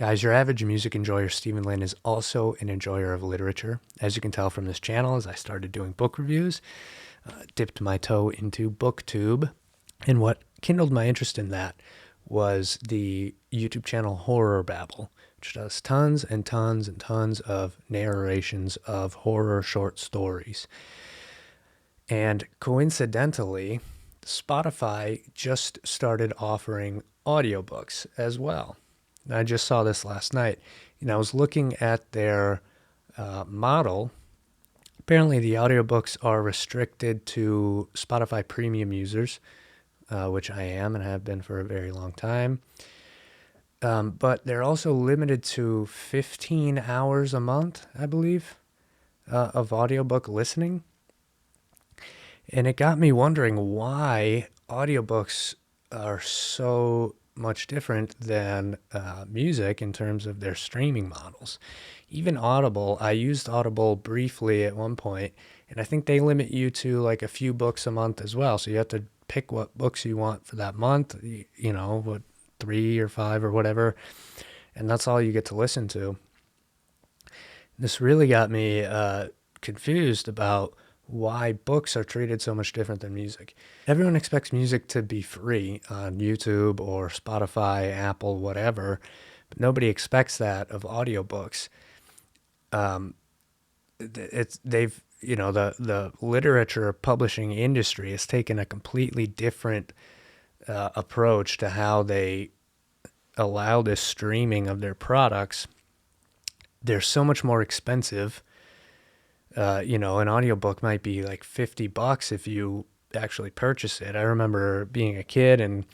Guys, your average music enjoyer, Stephen Lynn, is also an enjoyer of literature. As you can tell from this channel, as I started doing book reviews, dipped my toe into BookTube. And what kindled my interest in that was the YouTube channel Horror Babble, which does tons and tons and tons of narrations of horror short stories. And coincidentally, Spotify just started offering audiobooks as well. And I just saw this last night. I was looking at their model. Apparently, the audiobooks are restricted to Spotify premium users, which I am and have been for a very long time. But they're also limited to 15 hours a month, I believe, of audiobook listening. And it got me wondering why audiobooks are so much different than music in terms of their streaming models. Even Audible, I used Audible briefly at one point, and I think they limit you to like a few books a month as well. So you have to pick what books you want for that month, what 3 or 5 or whatever, and that's all you get to listen to. This really got me confused about why books are treated so much different than music. Everyone expects music to be free on YouTube or Spotify, Apple, whatever, but nobody expects that of audiobooks. The literature publishing industry has taken a completely different approach to how they allow this streaming of their products. They're so much more expensive. An audiobook might be like $50 if you actually purchase it. I remember being a kid and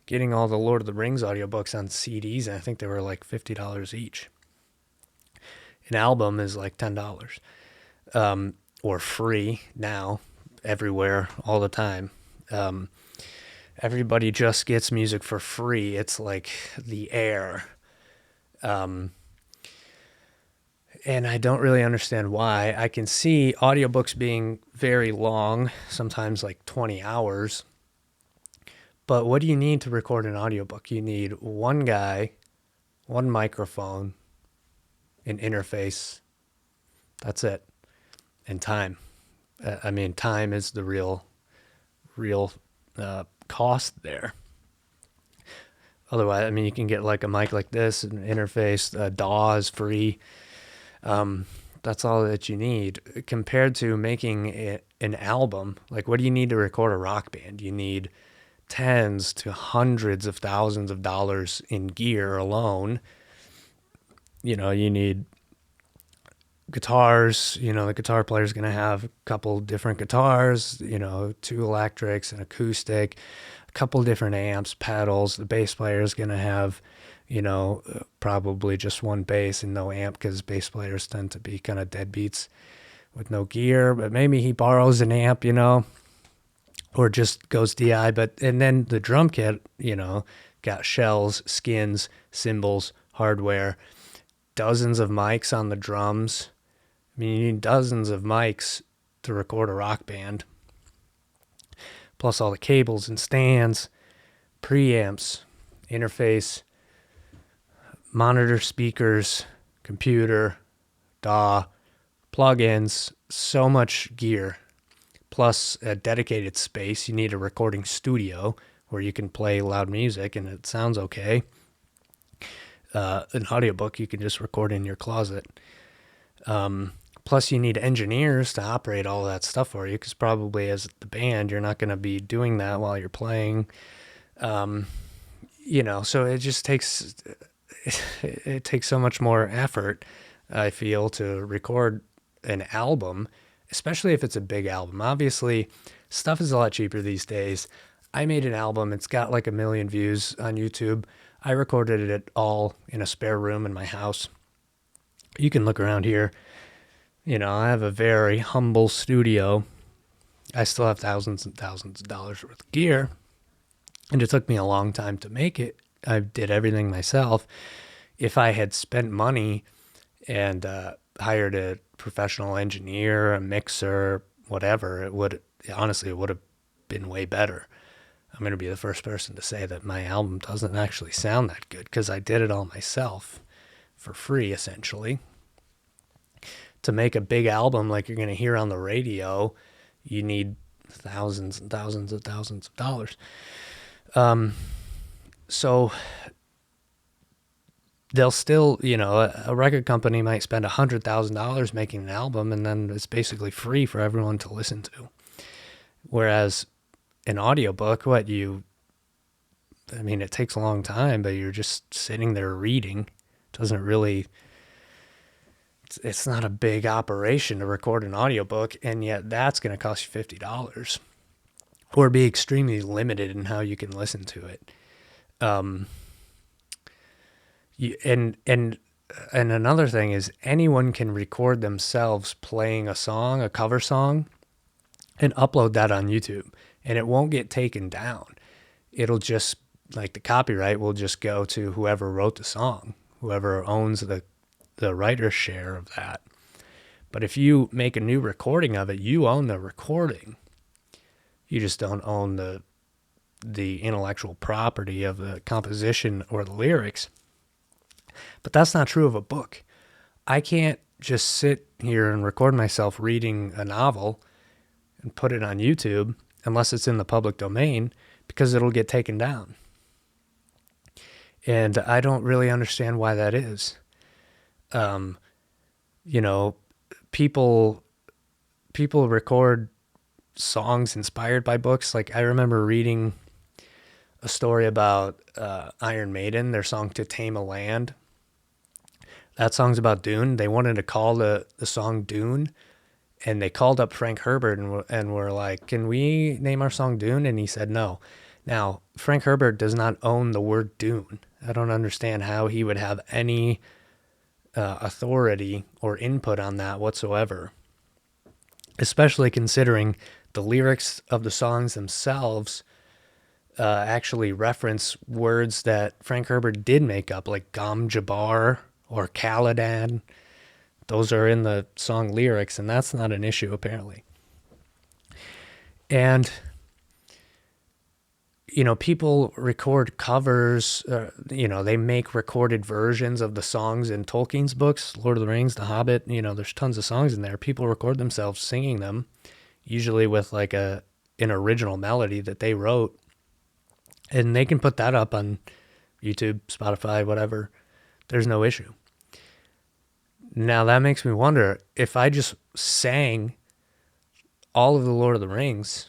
getting all the Lord of the Rings audiobooks on CDs, and I think they were like $50 each. An album is like $10, or free now, everywhere, all the time. Everybody just gets music for free. It's like the air. And I don't really understand why. I can see audiobooks being very long, sometimes like 20 hours. But what do you need to record an audiobook? You need one guy, one microphone, an interface. That's it. And time. Time is the real cost there. Otherwise, you can get like a mic like this, an interface, a DAW is free. That's all that you need compared to making an album. Like, what do you need to record a rock band? You need tens to hundreds of thousands of dollars in gear alone. You need guitars. The guitar player is going to have a couple different guitars, 2 electrics, an acoustic, a couple different amps, pedals. The bass player is going to have probably just one bass and no amp, because bass players tend to be kind of deadbeats with no gear, but maybe he borrows an amp, or just goes DI. And then the drum kit, got shells, skins, cymbals, hardware, dozens of mics on the drums. You need dozens of mics to record a rock band, plus all the cables and stands, preamps, interface, monitor, speakers, computer, DAW, plugins, so much gear, plus a dedicated space. You need a recording studio where you can play loud music and it sounds okay. An audiobook you can just record in your closet. Plus you need engineers to operate all that stuff for you, because probably as the band, you're not going to be doing that while you're playing. So it just takes... It takes so much more effort, I feel, to record an album, especially if it's a big album. Obviously, stuff is a lot cheaper these days. I made an album. It's got like 1 million views on YouTube. I recorded it all in a spare room in my house. You can look around here. I have a very humble studio. I still have thousands and thousands of dollars worth of gear, and it took me a long time to make it. I did everything myself. If I had spent money and hired a professional engineer, a mixer, whatever, it would have been way better. I'm going to be the first person to say that my album doesn't actually sound that good, because I did it all myself. for free, essentially. To make a big album like you're going to hear on the radio, you need thousands and thousands and thousands of dollars. So they'll still, a record company might spend $100,000 making an album, and then it's basically free for everyone to listen to. Whereas an audiobook, it takes a long time, but you're just sitting there reading. It's not a big operation to record an audiobook, and yet that's going to cost you $50 or be extremely limited in how you can listen to it. And another thing is anyone can record themselves playing a song, a cover song, and upload that on YouTube, and it won't get taken down. It'll just, like, the copyright will just go to whoever wrote the song, whoever owns the writer's share of that. But if you make a new recording of it, you own the recording. You just don't own the intellectual property of the composition or the lyrics. But that's not true of a book. I can't just sit here and record myself reading a novel and put it on YouTube unless it's in the public domain, because it'll get taken down. And I don't really understand why that is. People record songs inspired by books. Like, I remember reading a story about Iron Maiden, their song "To Tame a Land." That song's about Dune. They wanted to call the song Dune, and they called up Frank Herbert and were like, "Can we name our song Dune?" And he said no. Now, Frank Herbert does not own the word Dune. I don't understand how he would have any authority or input on that whatsoever, especially considering the lyrics of the songs themselves actually reference words that Frank Herbert did make up, like Gom Jabbar or Caladan. Those are in the song lyrics, and that's not an issue, apparently. And people record covers, they make recorded versions of the songs in Tolkien's books, Lord of the Rings, The Hobbit. There's tons of songs in there. People record themselves singing them, usually with like an original melody that they wrote. And they can put that up on YouTube, Spotify, whatever. There's no issue. Now that makes me wonder, if I just sang all of the Lord of the Rings,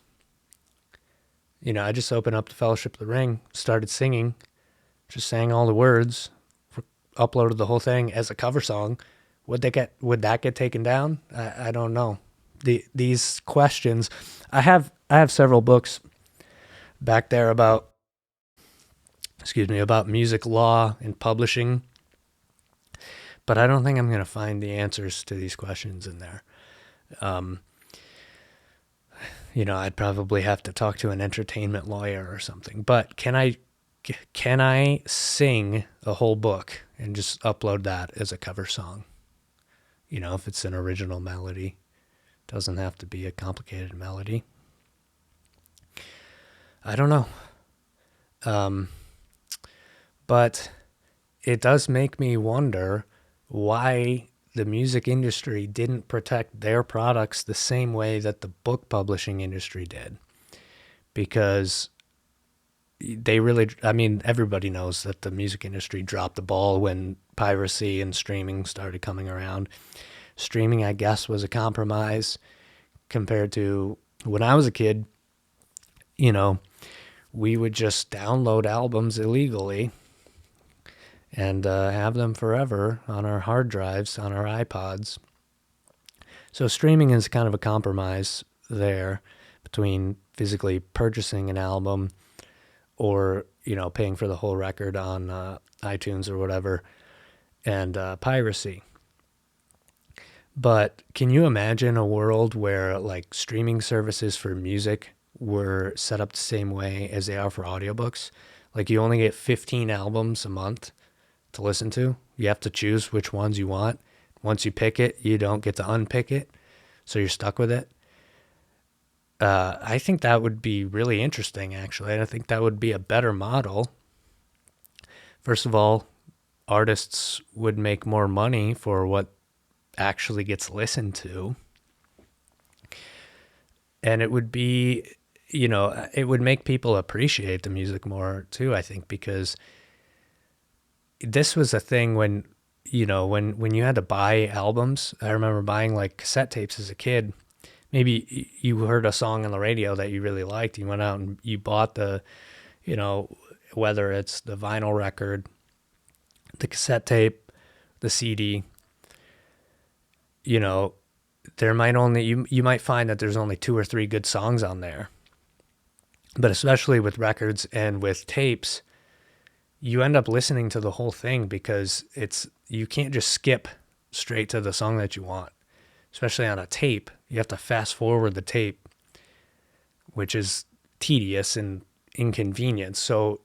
I just opened up the Fellowship of the Ring, started singing, just sang all the words, uploaded the whole thing as a cover song, would that get taken down? I don't know. These questions, I have several books back there about music law and publishing, but I don't think I'm going to find the answers to these questions in there. I'd probably have to talk to an entertainment lawyer or something. But can I sing a whole book and just upload that as a cover song? If it's an original melody, it doesn't have to be a complicated melody. I don't know. But it does make me wonder why the music industry didn't protect their products the same way that the book publishing industry did. Because everybody knows that the music industry dropped the ball when piracy and streaming started coming around. Streaming, I guess, was a compromise compared to when I was a kid. We would just download albums illegally and have them forever on our hard drives, on our iPods. So streaming is kind of a compromise there between physically purchasing an album or, paying for the whole record on iTunes or whatever, and piracy. But can you imagine a world where like streaming services for music were set up the same way as they are for audiobooks? Like, you only get 15 albums a month to listen to. You have to choose which ones you want. Once you pick it, you don't get to unpick it, so you're stuck with it. I think that would be really interesting, actually. I think that would be a better model. First of all, artists would make more money for what actually gets listened to. And it would be, it would make people appreciate the music more too, I think, because this was a thing when, when you had to buy albums. I remember buying like cassette tapes as a kid. Maybe you heard a song on the radio that you really liked. You went out and you bought you know, whether it's the vinyl record, the cassette tape, the CD, you know, there might only, you might find that there's only two or three good songs on there. But especially with records and with tapes, you end up listening to the whole thing because you can't just skip straight to the song that you want. Especially on a tape, you have to fast forward the tape, which is tedious and inconvenient. So,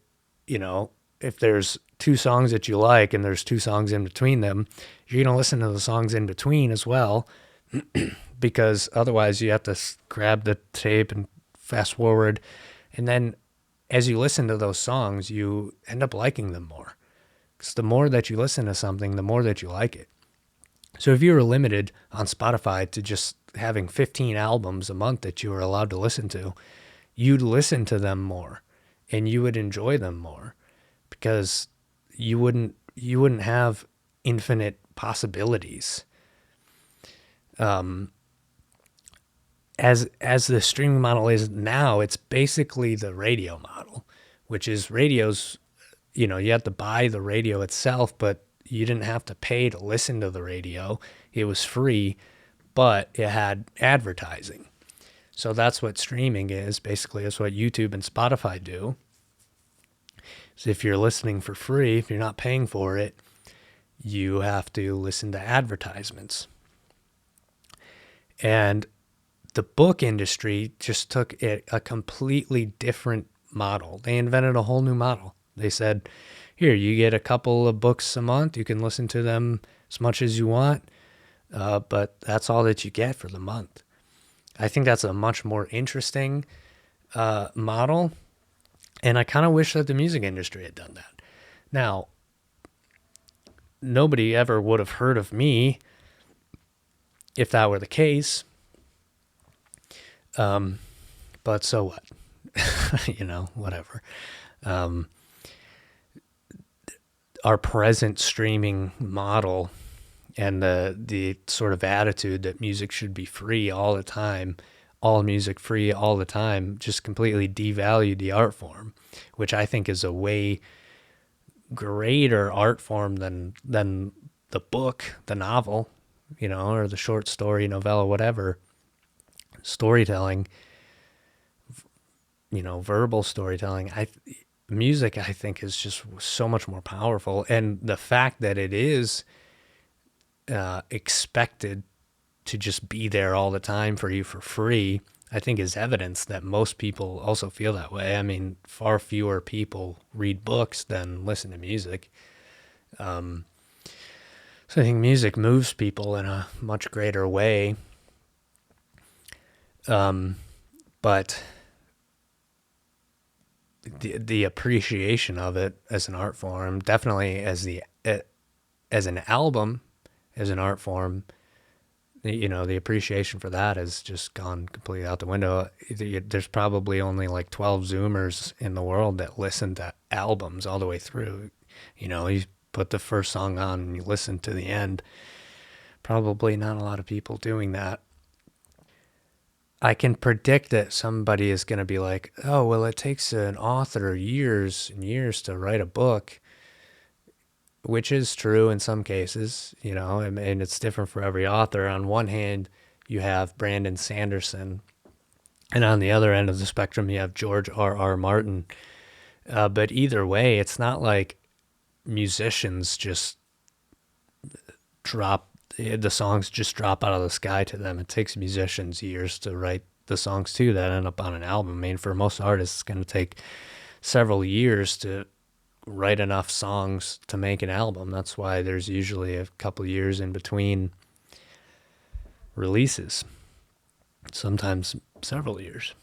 if there's two songs that you like and there's two songs in between them, you're going to listen to the songs in between as well, because otherwise you have to grab the tape and fast forward. And then as you listen to those songs, you end up liking them more. Because the more that you listen to something, the more that you like it. So if you were limited on Spotify to just having 15 albums a month that you were allowed to listen to, you'd listen to them more and you would enjoy them more, because you wouldn't have infinite possibilities. As the streaming model is now, it's basically the radio model, which is radios, you have to buy the radio itself, but you didn't have to pay to listen to the radio. It was free, but it had advertising. So that's what streaming is. Basically, it's what YouTube and Spotify do. So if you're listening for free, if you're not paying for it, you have to listen to advertisements. And the book industry just took it a completely different model. They invented a whole new model. They said, here, you get a couple of books a month. You can listen to them as much as you want, but that's all that you get for the month. I think that's a much more interesting model, and I kind of wish that the music industry had done that. Now, nobody ever would have heard of me if that were the case, but so what? Whatever. Our present streaming model and the sort of attitude that music should be free all the time, all music free all the time, just completely devalued the art form, which I think is a way greater art form than the book, the novel, or the short story, novella, whatever. Storytelling, verbal storytelling. Music, I think, is just so much more powerful. And the fact that it is expected to just be there all the time for you for free, I think is evidence that most people also feel that way. I mean, far fewer people read books than listen to music. So I think music moves people in a much greater way. But the appreciation of it as an art form, definitely as an album, as an art form, the appreciation for that has just gone completely out the window. There's probably only like 12 Zoomers in the world that listen to albums all the way through. You put the first song on and you listen to the end. Probably not a lot of people doing that. I can predict that somebody is going to be like, oh, well, it takes an author years and years to write a book, which is true in some cases, and it's different for every author. On one hand, you have Brandon Sanderson, and on the other end of the spectrum, you have George R.R. Martin. But either way, it's not like musicians just the songs just drop out of the sky to them. It takes musicians years to write the songs too that end up on an album. I mean, for most artists, it's going to take several years to write enough songs to make an album. That's why there's usually a couple years in between releases, sometimes several years.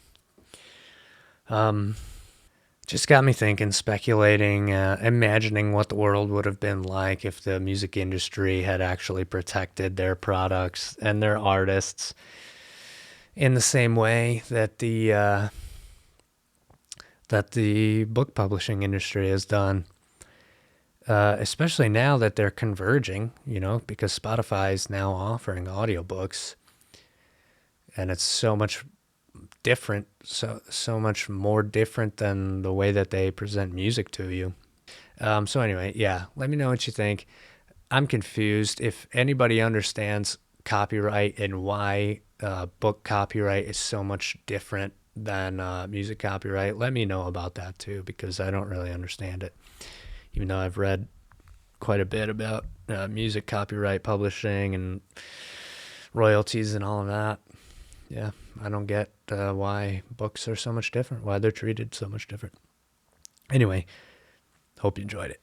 Just got me thinking, speculating, imagining what the world would have been like if the music industry had actually protected their products and their artists in the same way that the book publishing industry has done. Especially now that they're converging, because Spotify is now offering audiobooks, and it's so much different, so much more different than the way that they present music to you. So anyway, yeah, let me know what you think. I'm confused. If anybody understands copyright and why book copyright is so much different than music copyright, let me know about that too, because I don't really understand it. Even though I've read quite a bit about music copyright publishing and royalties and all of that. Yeah, I don't get why books are so much different, why they're treated so much different. Anyway, hope you enjoyed it.